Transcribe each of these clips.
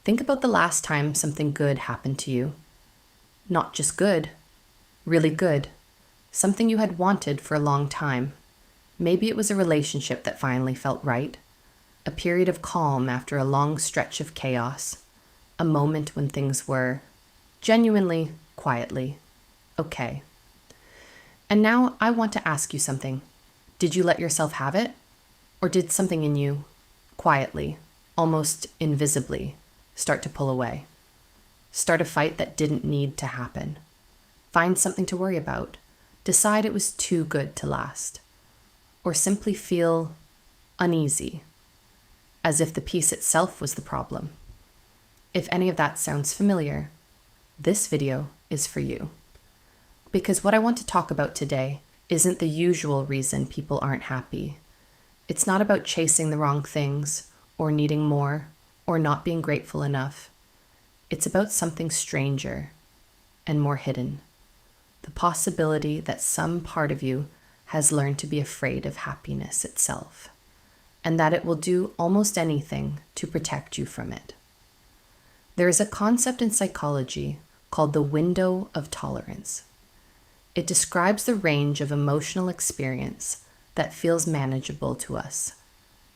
Think about the last time something good happened to you. Not just good, really good. Something you had wanted for a long time. Maybe it was a relationship that finally felt right. A period of calm after a long stretch of chaos. A moment when things were, genuinely, quietly, okay. And now I want to ask you something. Did you let yourself have it? Or did something in you, quietly, almost invisibly, start to pull away? Start a fight that didn't need to happen. Find something to worry about. Decide it was too good to last. Or simply feel uneasy, as if the peace itself was the problem. If any of that sounds familiar, this video is for you. Because what I want to talk about today isn't the usual reason people aren't happy. It's not about chasing the wrong things, or needing more, or not being grateful enough. It's about something stranger and more hidden. The possibility that some part of you has learned to be afraid of happiness itself, and that it will do almost anything to protect you from it. There is a concept in psychology called the window of tolerance. It describes the range of emotional experience that feels manageable to us.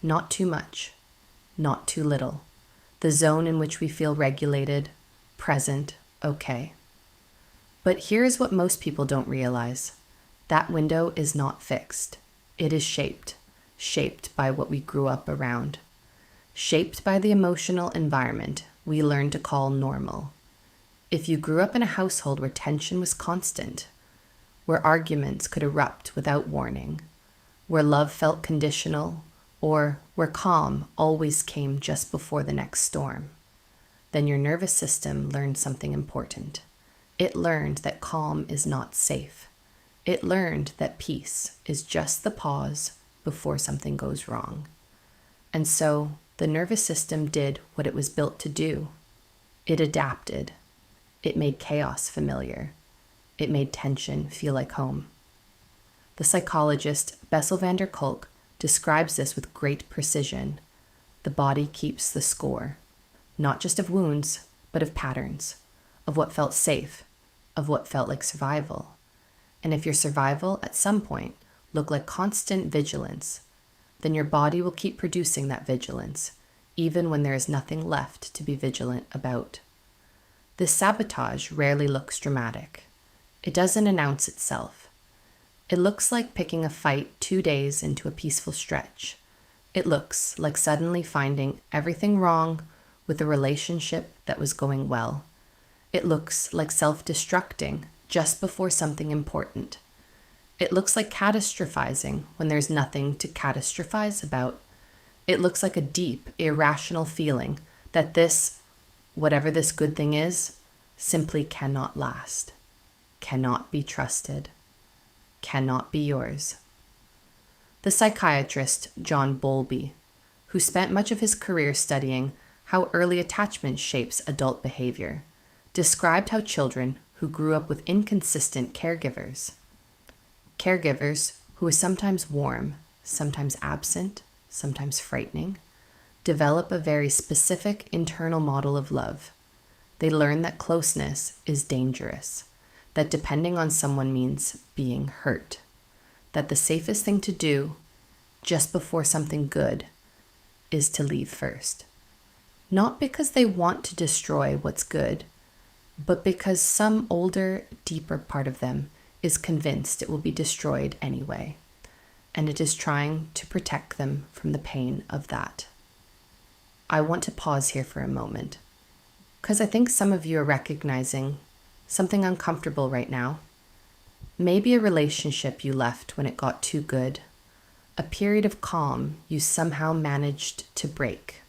Not too much, not too little. The zone in which we feel regulated, present, okay. But here's what most people don't realize. That window is not fixed. It is shaped by what we grew up around, shaped by the emotional environment we learned to call normal. If you grew up in a household where tension was constant, where arguments could erupt without warning, where love felt conditional, or where calm always came just before the next storm, then your nervous system learned something important. It learned that calm is not safe. It learned that peace is just the pause before something goes wrong. And so the nervous system did what it was built to do. It adapted. It made chaos familiar. It made tension feel like home. The psychologist Bessel Kolk describes this with great precision. The body keeps the score, not just of wounds, but of patterns, of what felt safe, of what felt like survival. And if your survival at some point looked like constant vigilance, then your body will keep producing that vigilance, even when there is nothing left to be vigilant about. This sabotage rarely looks dramatic. It doesn't announce itself. It looks like picking a fight 2 days into a peaceful stretch. It looks like suddenly finding everything wrong with a relationship that was going well. It looks like self-destructing just before something important. It looks like catastrophizing when there's nothing to catastrophize about. It looks like a deep, irrational feeling that this, whatever this good thing is, simply cannot last, cannot be trusted, cannot be yours. The psychiatrist John Bowlby, who spent much of his career studying how early attachment shapes adult behavior, described how children who grew up with inconsistent caregivers who are sometimes warm, sometimes absent, sometimes frightening, develop a very specific internal model of love. They learn that closeness is dangerous, that depending on someone means being hurt, that the safest thing to do just before something good is to leave first. Not because they want to destroy what's good, but because some older, deeper part of them is convinced it will be destroyed anyway, and it is trying to protect them from the pain of that. I want to pause here for a moment, because I think some of you are recognizing something uncomfortable right now. Maybe a relationship you left when it got too good, a period of calm you somehow managed to break,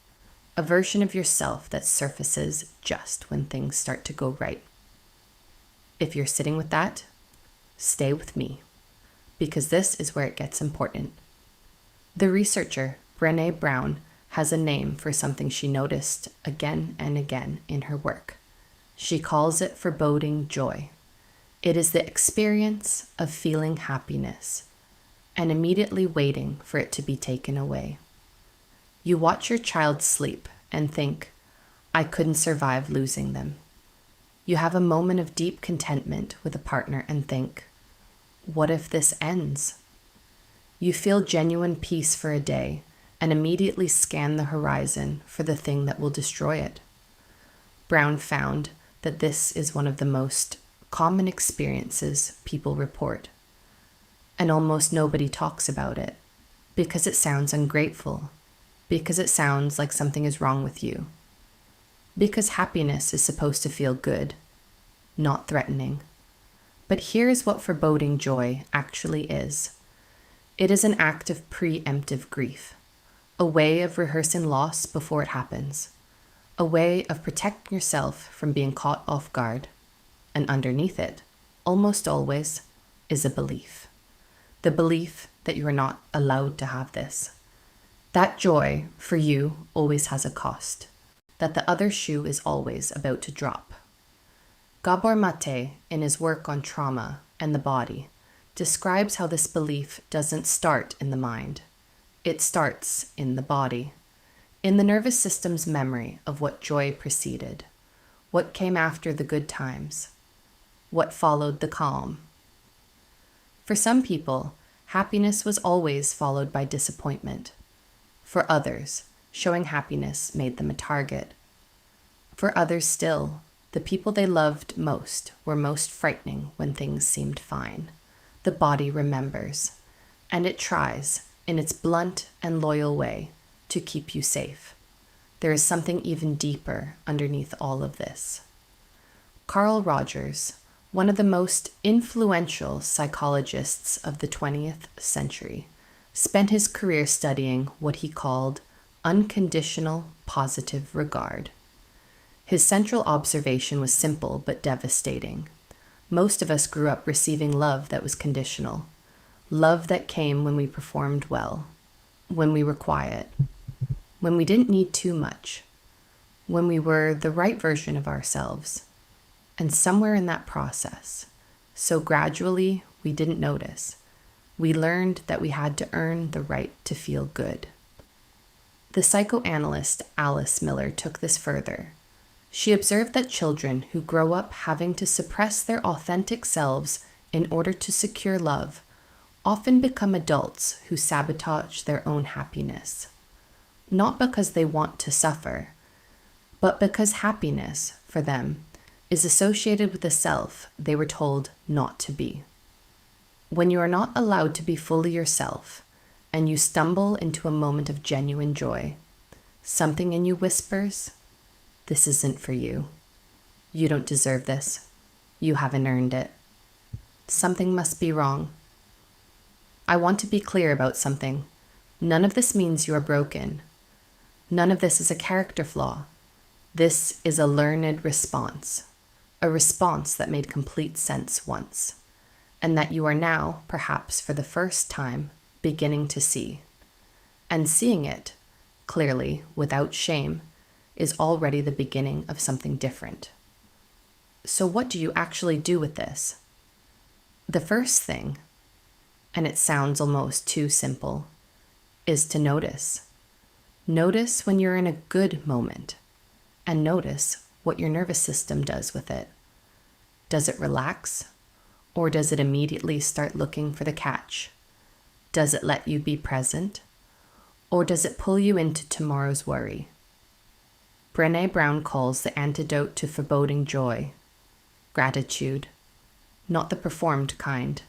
a version of yourself that surfaces just when things start to go right. If you're sitting with that, stay with me, because this is where it gets important. The researcher, Brené Brown, has a name for something she noticed again and again in her work. She calls it foreboding joy. It is the experience of feeling happiness and immediately waiting for it to be taken away. You watch your child sleep and think, I couldn't survive losing them. You have a moment of deep contentment with a partner and think, what if this ends? You feel genuine peace for a day and immediately scan the horizon for the thing that will destroy it. Brown found that this is one of the most common experiences people report, and almost nobody talks about it because it sounds ungrateful, because it sounds like something is wrong with you, because happiness is supposed to feel good, not threatening. But here's what foreboding joy actually is. It is an act of preemptive grief, a way of rehearsing loss before it happens, a way of protecting yourself from being caught off guard. And underneath it, almost always, is a belief. The belief that you are not allowed to have this. That joy, for you, always has a cost. That the other shoe is always about to drop. Gabor Maté, in his work on trauma and the body, describes how this belief doesn't start in the mind. It starts in the body, in the nervous system's memory of what joy preceded, what came after the good times, what followed the calm. For some people, happiness was always followed by disappointment. For others, showing happiness made them a target. For others still, the people they loved most were most frightening when things seemed fine. The body remembers, and it tries, in its blunt and loyal way, to keep you safe. There is something even deeper underneath all of this. Carl Rogers, one of the most influential psychologists of the 20th century, spent his career studying what he called unconditional positive regard. His central observation was simple but devastating. Most of us grew up receiving love that was conditional, love that came when we performed well, when we were quiet, when we didn't need too much, when we were the right version of ourselves. And somewhere in that process, so gradually we didn't notice, we learned that we had to earn the right to feel good. The psychoanalyst Alice Miller took this further. She observed that children who grow up having to suppress their authentic selves in order to secure love often become adults who sabotage their own happiness. Not because they want to suffer, but because happiness, for them, is associated with a self they were told not to be. When you are not allowed to be fully yourself, and you stumble into a moment of genuine joy, something in you whispers, "This isn't for you. You don't deserve this. You haven't earned it. Something must be wrong." I want to be clear about something. None of this means you are broken. None of this is a character flaw. This is a learned response, a response that made complete sense once, and that you are now, perhaps for the first time, beginning to see. And seeing it, clearly, without shame, is already the beginning of something different. So what do you actually do with this? The first thing, and it sounds almost too simple, is to notice. Notice when you're in a good moment, and notice what your nervous system does with it. Does it relax? Or does it immediately start looking for the catch? Does it let you be present? Or does it pull you into tomorrow's worry? Brené Brown calls the antidote to foreboding joy gratitude, not the performed kind,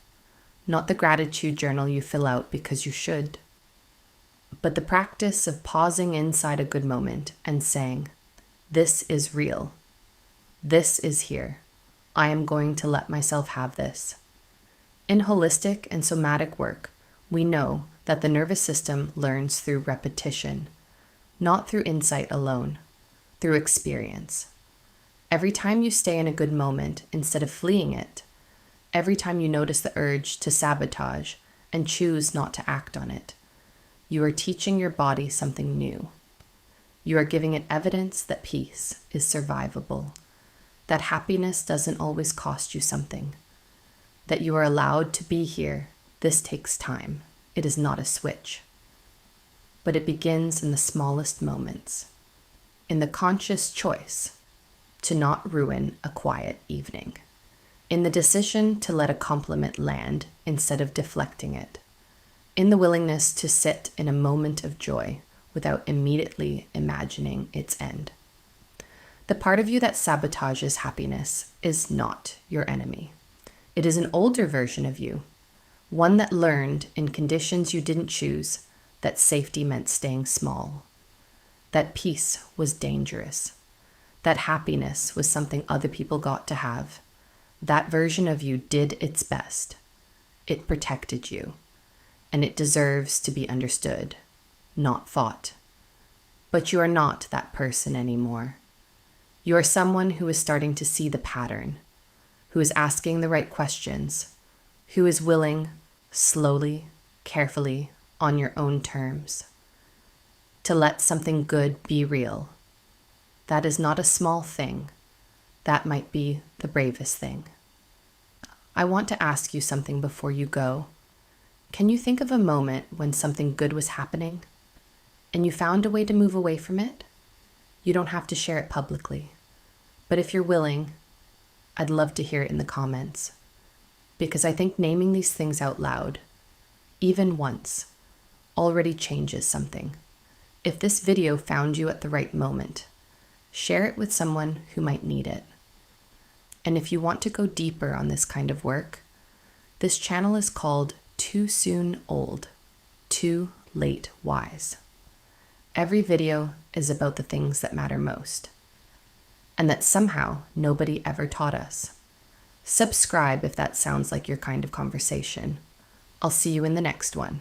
not the gratitude journal you fill out because you should, but the practice of pausing inside a good moment and saying, "This is real. This is here. I am going to let myself have this." In holistic and somatic work, we know that the nervous system learns through repetition, not through insight alone, through experience. Every time you stay in a good moment instead of fleeing it, every time you notice the urge to sabotage and choose not to act on it, you are teaching your body something new. You are giving it evidence that peace is survivable, that happiness doesn't always cost you something, that you are allowed to be here. This takes time. It is not a switch. But it begins in the smallest moments. in the conscious choice to not ruin a quiet evening, in the decision to let a compliment land instead of deflecting it, in the willingness to sit in a moment of joy without immediately imagining its end. The part of you that sabotages happiness is not your enemy. It is an older version of you, one that learned in conditions you didn't choose that safety meant staying small, that peace was dangerous, that happiness was something other people got to have. That version of you did its best. It protected you, and it deserves to be understood, not fought. But you are not that person anymore. You are someone who is starting to see the pattern, who is asking the right questions, who is willing, slowly, carefully, on your own terms, to let something good be real. That is not a small thing. That might be the bravest thing. I want to ask you something before you go. Can you think of a moment when something good was happening and you found a way to move away from it? You don't have to share it publicly, but if you're willing, I'd love to hear it in the comments, because I think naming these things out loud, even once, already changes something. If this video found you at the right moment, share it with someone who might need it. And if you want to go deeper on this kind of work, this channel is called Too Soon Old, Too Late Wise. Every video is about the things that matter most, and that somehow nobody ever taught us. Subscribe if that sounds like your kind of conversation. I'll see you in the next one.